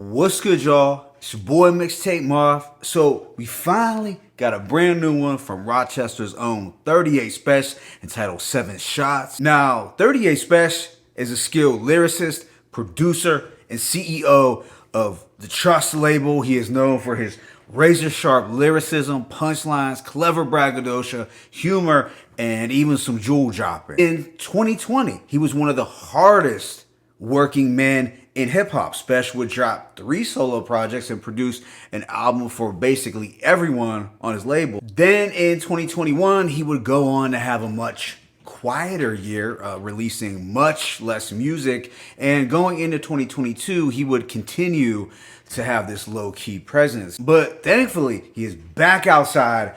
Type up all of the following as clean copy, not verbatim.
What's good, y'all? It's your boy Mixtape Moth. So we finally got a brand new one from Rochester's own 38 Spesh entitled 7 Shots. Now, 38 Spesh is a skilled lyricist, producer, and CEO of the Trust label. He is known for his razor-sharp lyricism, punchlines, clever braggadocio, humor, and even some jewel dropping. In 2020, he was one of the hardest working men in hip-hop. Spesh would drop 3 solo projects and produce an album for basically everyone on his label. Then in 2021, he would go on to have a much quieter year, releasing much less music, and going into 2022 he would continue to have this low-key presence. But thankfully he is back outside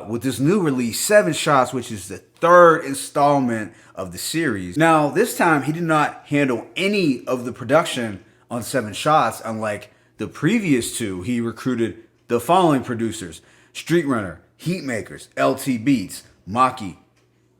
with this new release, 7 Shots, which is the 3rd installment of the series. Now this time he did not handle any of the production on 7 Shots. Unlike the previous 2, he recruited the following producers: Street Runner, Heatmakers, LT Beats, Maki,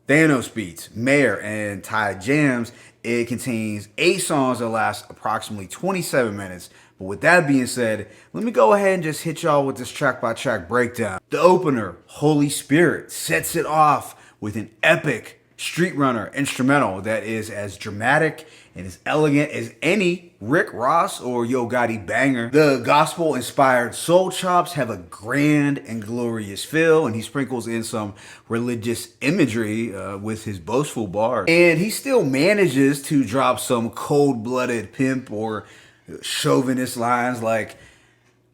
Thanos Beats, Mayor, and Ty Jams. It contains 8 songs that last approximately 27 minutes. But with that being said, let me go ahead and just hit y'all with this track-by-track breakdown. The opener, Holy Spirit, sets it off with an epic Street Runner instrumental that is as dramatic and as elegant as any Rick Ross or Yo Gotti banger. The gospel-inspired soul chops have a grand and glorious feel, and he sprinkles in some religious imagery with his boastful bars. And he still manages to drop some cold-blooded pimp or chauvinist lines like,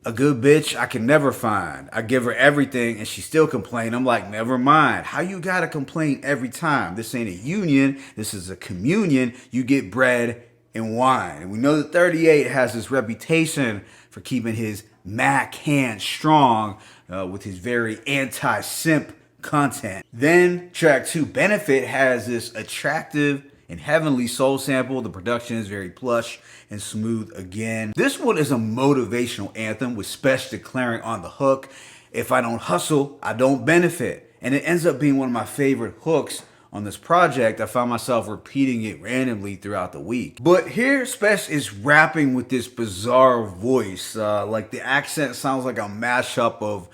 "A good bitch I can never find. I give her everything and she still complain." I'm like, never mind. How you gotta complain every time? This ain't a union. This is a communion. You get bread and wine. And we know that 38 has this reputation for keeping his Mac hand strong with his very anti-simp content. Then track 2, Benefit, has this attractive and heavenly soul sample. The production is very plush and smooth again. This one is a motivational anthem with Spesh declaring on the hook, "If I don't hustle, I don't benefit." And it ends up being one of my favorite hooks on this project. I found myself repeating it randomly throughout the week. But here Spesh is rapping with this bizarre voice. Like the accent sounds like a mashup of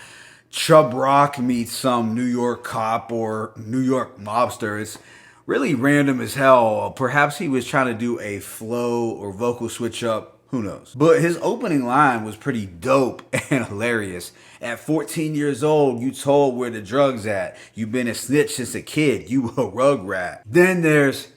Chub Rock meets some New York cop or New York mobster. It's really random as hell. Perhaps he was trying to do a flow or vocal switch up, who knows. But his opening line was pretty dope and hilarious. "At 14 years old, you told where the drugs at. You been a snitch since a kid. You a rug rat." Then there's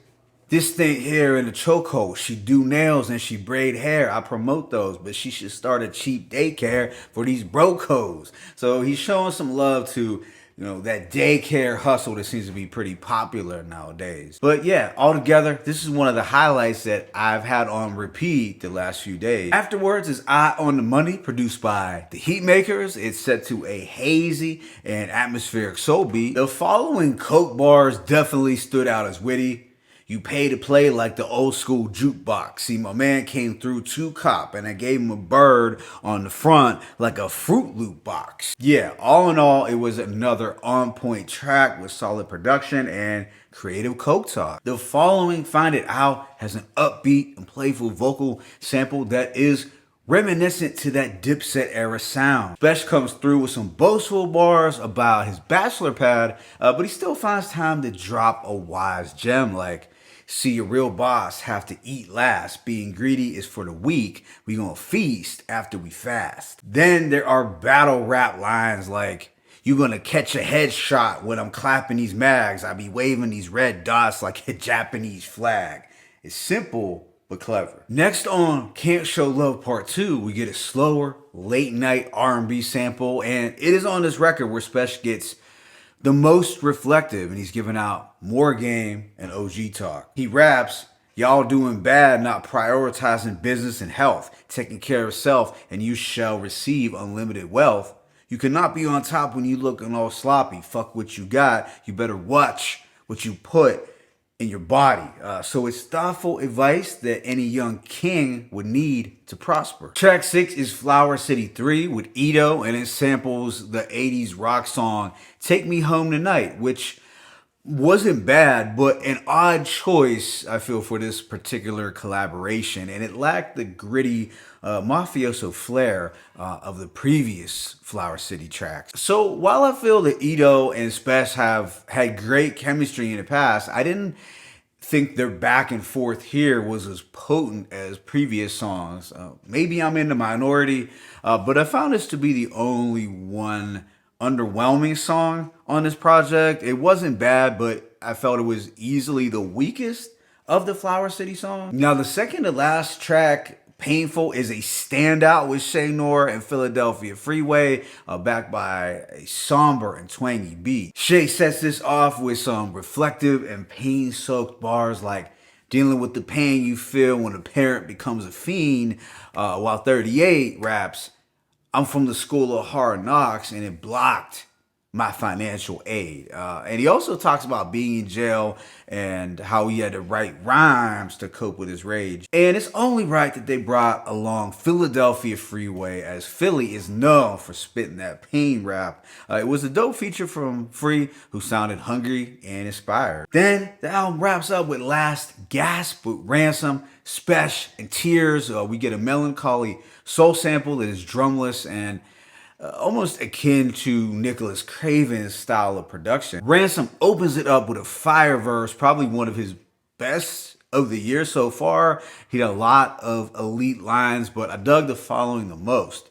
"This thing here in the chokehold. She do nails and she braid hair. I promote those, but she should start a cheap daycare for these broke hoes." So he's showing some love to, that daycare hustle that seems to be pretty popular nowadays. But yeah, altogether, this is one of the highlights that I've had on repeat the last few days. Afterwards is "Eye on the Money," produced by the Heatmakers. It's set to a hazy and atmospheric soul beat. The following coke bars definitely stood out as witty. "You pay to play like the old school jukebox. See, my man came through 2 cop and I gave him a bird on the front like a Fruit Loop box." Yeah, all in all, it was another on-point track with solid production and creative coke talk. The following, "Find It Out," has an upbeat and playful vocal sample that is reminiscent to that Dipset era sound. Spesh comes through with some boastful bars about his bachelor pad, but he still finds time to drop a wise gem like, "See, a real boss have to eat last. Being greedy is for the weak. We gonna feast after we fast." Then there are battle rap lines like, "You gonna catch a headshot when I'm clapping these mags. I be waving these red dots like a Japanese flag." It's simple but clever. Next on "Can't Show Love Part 2, we get a slower, late night R&B sample, and it is on this record where Spesh gets the most reflective and he's giving out more game and OG talk. He raps, "Y'all doing bad, not prioritizing business and health, taking care of self, and you shall receive unlimited wealth. You cannot be on top when you looking all sloppy. Fuck what you got. You better watch what you put in your body." So it's thoughtful advice that any young king would need to prosper. Track 6 is "Flower City 3" with Ito, and it samples the 80s rock song "Take Me Home Tonight," which wasn't bad, but an odd choice, I feel, for this particular collaboration. And it lacked the gritty mafioso flair of the previous Flower City tracks. So while I feel that Ito and Spesh have had great chemistry in the past, I didn't think their back and forth here was as potent as previous songs. Maybe I'm in the minority, but I found this to be the only one underwhelming song on this project. It wasn't bad, but I felt it was easily the weakest of the Flower City songs. Now, the second to last track, Painful, is a standout with Shay Noor and Philadelphia Freeway, backed by a somber and twangy beat. Shay sets this off with some reflective and pain-soaked bars like dealing with the pain you feel when a parent becomes a fiend, while 38 raps, I'm from the school of hard knocks and it blocked my financial aid. And he also talks about being in jail and how he had to write rhymes to cope with his rage. And it's only right that they brought along Philadelphia Freeway, as Philly is known for spitting that pain rap. It was a dope feature from Free, who sounded hungry and inspired. Then the album wraps up with Last Gasp with Ransom, Spesh, and Tears. We get a melancholy soul sample that is drumless and almost akin to Nicholas Craven's style of production. Ransom opens it up with a fire verse, probably one of his best of the year so far. He had a lot of elite lines, but I dug the following the most.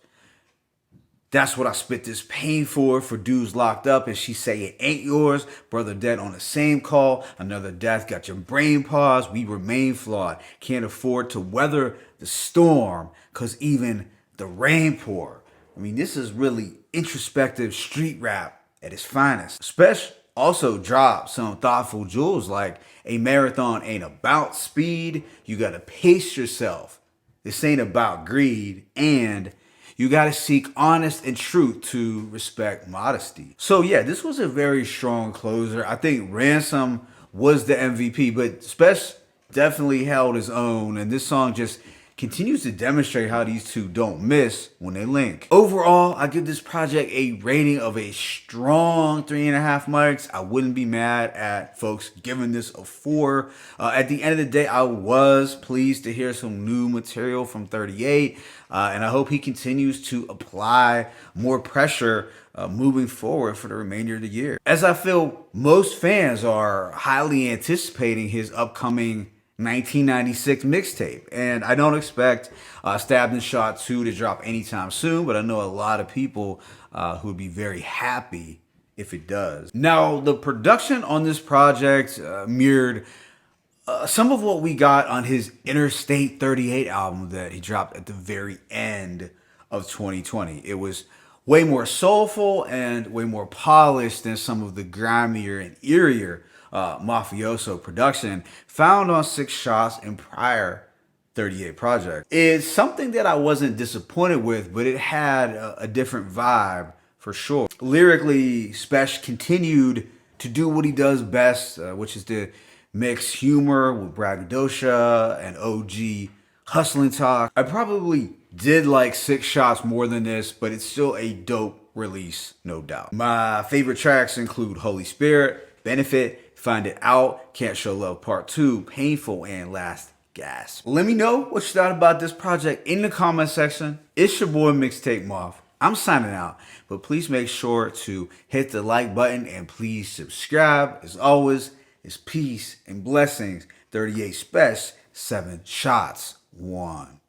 That's what I spit this pain for dudes locked up, and she say it ain't yours. Brother dead on the same call. Another death got your brain paused. We remain flawed. Can't afford to weather the storm, cause even the rain pour. I mean, this is really introspective street rap at its finest. Spesh also dropped some thoughtful jewels like a marathon ain't about speed. You gotta pace yourself. This ain't about greed, and you gotta seek honest and truth to respect modesty. So yeah, this was a very strong closer. I think Ransom was the MVP, but Spesh definitely held his own, and this song just continues to demonstrate how these two don't miss when they link. Overall, I give this project a rating of a strong 3.5 mics. I wouldn't be mad at folks giving this a 4. At the end of the day, I was pleased to hear some new material from 38, and I hope he continues to apply more pressure moving forward for the remainder of the year. As I feel most fans are highly anticipating his upcoming 1996 mixtape, and I don't expect Stabbed and Shot 2 to drop anytime soon, but I know a lot of people who would be very happy if it does. Now, the production on this project mirrored some of what we got on his Interstate 38 album that he dropped at the very end of 2020. It was way more soulful and way more polished than some of the grimier and eerier mafioso production found on 6 Shots and prior 38 projects. It's something that I wasn't disappointed with, but it had a different vibe for sure. Lyrically, Spesh continued to do what he does best, which is to mix humor with braggadocio and OG hustling talk. I probably did like 6 Shots more than this, but it's still a dope release, no doubt. My favorite tracks include Holy Spirit, Benefit, Find It Out, Can't Show Love Part 2, Painful, and Last Gasp. Let me know what you thought about this project in the comment section. It's your boy Mixtape Moth. I'm signing out, but please make sure to hit the like button and please subscribe. As always, it's peace and blessings. 38 Spesh, 7 Shots, 1.